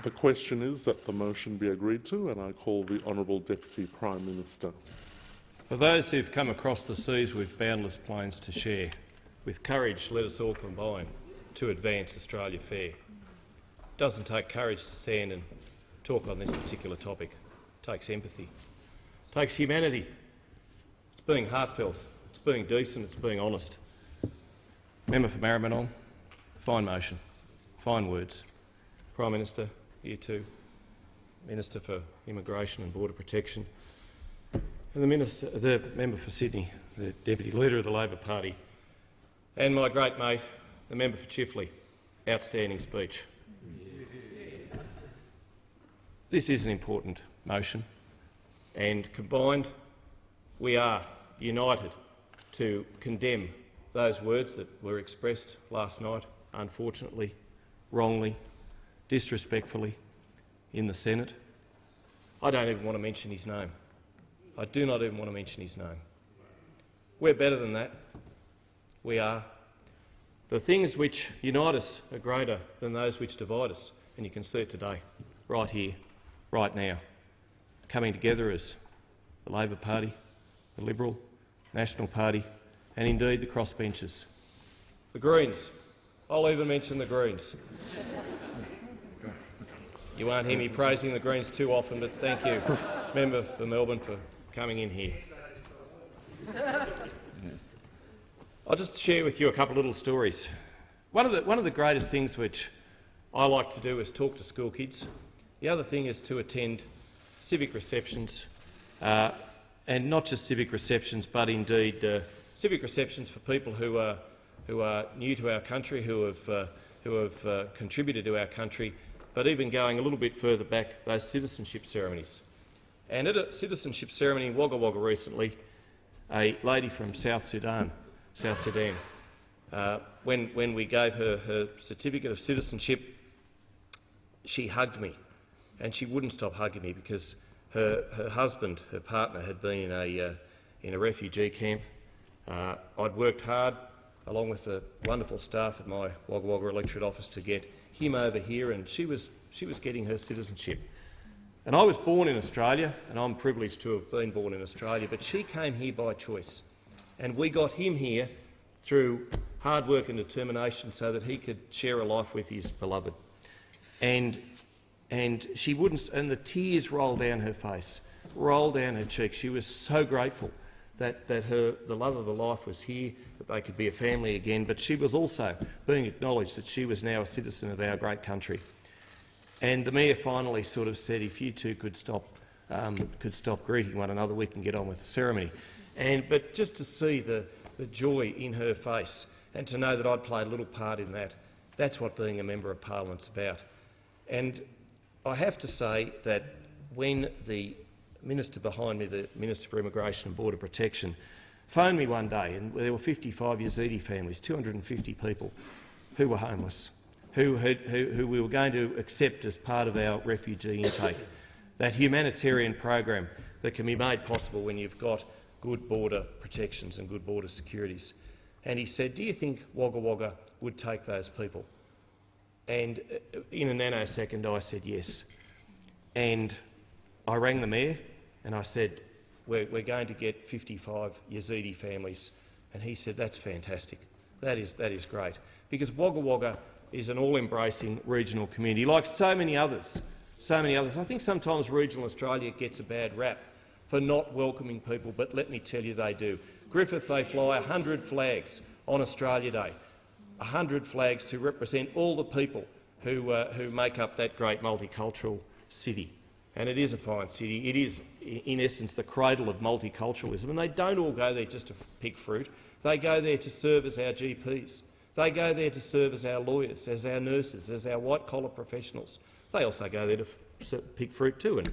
The question is that the motion be agreed to, and I call the Honourable Deputy Prime Minister. For those who've come across the seas with boundless plains to share, with courage let us all combine to advance Australia fair. It doesn't take courage to stand and talk on this particular topic. It takes empathy. It takes humanity. It's being heartfelt. It's being decent. It's being honest. Member for Maribyrnong, fine motion, fine words. Prime Minister, here too. Minister for Immigration and Border Protection. And the member for Sydney, the Deputy Leader of the Labor Party. And my great mate, the member for Chifley. Outstanding speech. This is an important motion, and combined we are united to condemn those words that were expressed last night, unfortunately, wrongly, disrespectfully, in the Senate. I don't even want to mention his name. I do not even want to mention his name. We're better than that. We are. The things which unite us are greater than those which divide us, and you can see it today, right here, right now, coming together as the Labor Party, the Liberal, National Party, and indeed the crossbenchers. The Greens. I'll even mention the Greens. You won't hear me praising the Greens too often, but thank you, member for Melbourne, for coming in here. I'll just share with you a couple of little stories. One of the greatest things which I like to do is talk to school kids. The other thing is to attend civic receptions, and not just civic receptions, but indeed civic receptions for people who are new to our country, who have contributed to our country, but even going a little bit further back, those citizenship ceremonies. And at a citizenship ceremony in Wagga Wagga recently, a lady from South Sudan, when we gave her certificate of citizenship, she hugged me, and she wouldn't stop hugging me because her husband, her partner, had been in a refugee camp. I'd worked hard, along with the wonderful staff at my Wagga Wagga electorate office, to get him over here, and she was getting her citizenship. And I was born in Australia, and I'm privileged to have been born in Australia, but she came here by choice, and we got him here through hard work and determination so that he could share a life with his beloved. And she wouldn't, and the tears rolled down her face, rolled down her cheeks. She was so grateful that the love of her life was here, that they could be a family again, but she was also being acknowledged that she was now a citizen of our great country. And the Mayor finally sort of said, if you two could stop greeting one another, we can get on with the ceremony. But just to see the joy in her face and to know that I'd played a little part in that, that's what being a Member of Parliament's about. And I have to say that when the minister behind me, the Minister for Immigration and Border Protection, phoned me one day, and there were 55 Yazidi families, 250 people who were homeless, who we were going to accept as part of our refugee intake, that humanitarian program that can be made possible when you've got good border protections and good border securities. And he said, do you think Wagga Wagga would take those people? And in a nanosecond I said yes. And I rang the Mayor and I said, we're going to get 55 Yazidi families. And he said, that's fantastic. That is great. Because Wagga Wagga is an all-embracing regional community, like so many others. I think sometimes regional Australia gets a bad rap for not welcoming people, but let me tell you, they do. Griffith, they fly 100 flags on Australia Day, 100 flags to represent all the people who make up that great multicultural city. And it is a fine city. It is, in essence, the cradle of multiculturalism. And they don't all go there just to pick fruit. They go there to serve as our GPs. They go there to serve as our lawyers, as our nurses, as our white-collar professionals. They also go there to pick fruit too. And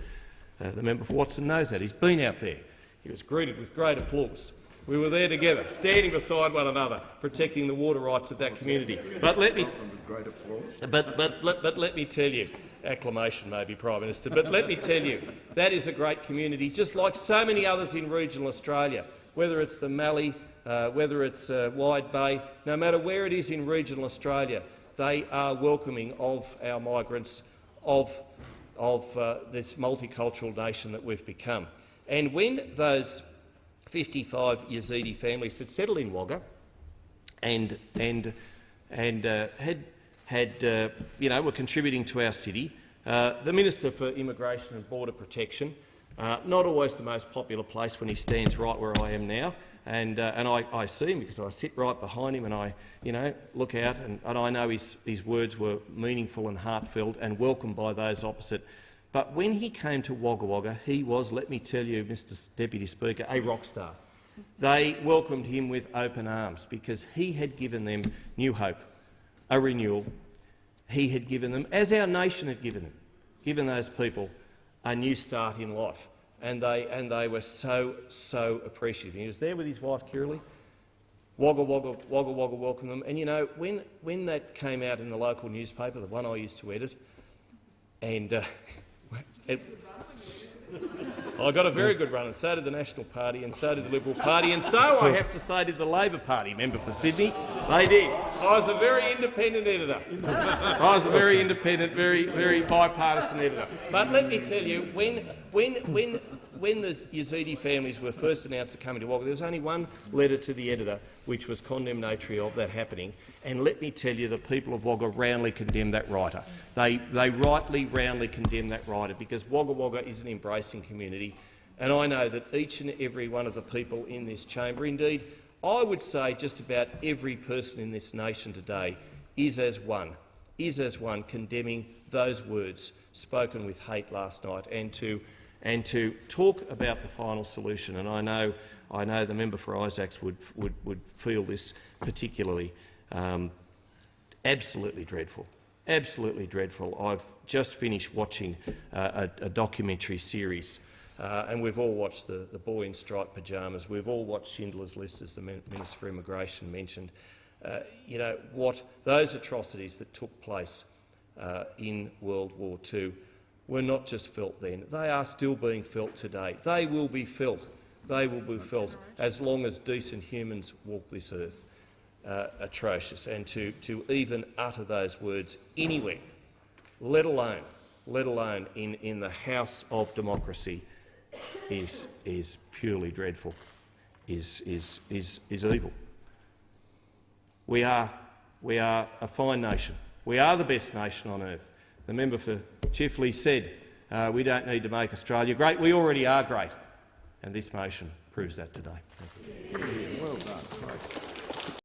the member for Watson knows that. He's been out there. He was greeted with great applause. We were there together, standing beside one another, protecting the water rights of that community. But let me, but let me tell you, acclamation maybe, Prime Minister, but let me tell you, that is a great community, just like so many others in regional Australia, whether it's the Mallee, whether it's Wide Bay, no matter where it is in regional Australia, they are welcoming of our migrants, of this multicultural nation that we've become. And when those 55 Yazidi families had settled in Wagga and were contributing to our city, the Minister for Immigration and Border Protection, not always the most popular place when he stands right where I am now, and I see him because I sit right behind him and I look out and I know his words were meaningful and heartfelt and welcomed by those opposite. But when he came to Wagga Wagga, he was, let me tell you, Mr Deputy Speaker, a rock star. They welcomed him with open arms because he had given them new hope, a renewal. He had given them, as our nation had given those people a new start in life, and they were so appreciative. He was there with his wife Kirrily. Wagga Wagga welcomed them, and when that came out in the local newspaper, the one I used to edit, and I got a very good run, and so did the National Party, and so did the Liberal Party, and so I have to say did the Labor Party member for Sydney. They did. I was a very independent editor. I was a very independent, very bipartisan editor. But let me tell you, when the Yazidi families were first announced to come into Wagga, there was only one letter to the editor which was condemnatory of that happening. And let me tell you, the people of Wagga roundly condemned that writer. They rightly roundly condemned that writer because Wagga Wagga is an embracing community. And I know that each and every one of the people in this chamber, indeed, I would say just about every person in this nation today is as one condemning those words spoken with hate last night and to talk about the final solution. And I know the member for Isaacs would feel this particularly. Absolutely dreadful. Absolutely dreadful. I've just finished watching a documentary series, and we've all watched the Boy in Striped Pyjamas. We've all watched Schindler's List, as the Minister for Immigration mentioned. What those atrocities that took place in World War II were not just felt then. They are still being felt today. They will be felt. They will be felt as long as decent humans walk this earth. Atrocious, and to even utter those words anywhere, let alone in the house of democracy, is purely dreadful, is evil. We are a fine nation. We are the best nation on earth. The member for Chifley said we don't need to make Australia great. We already are great, and this motion proves that today. Well done.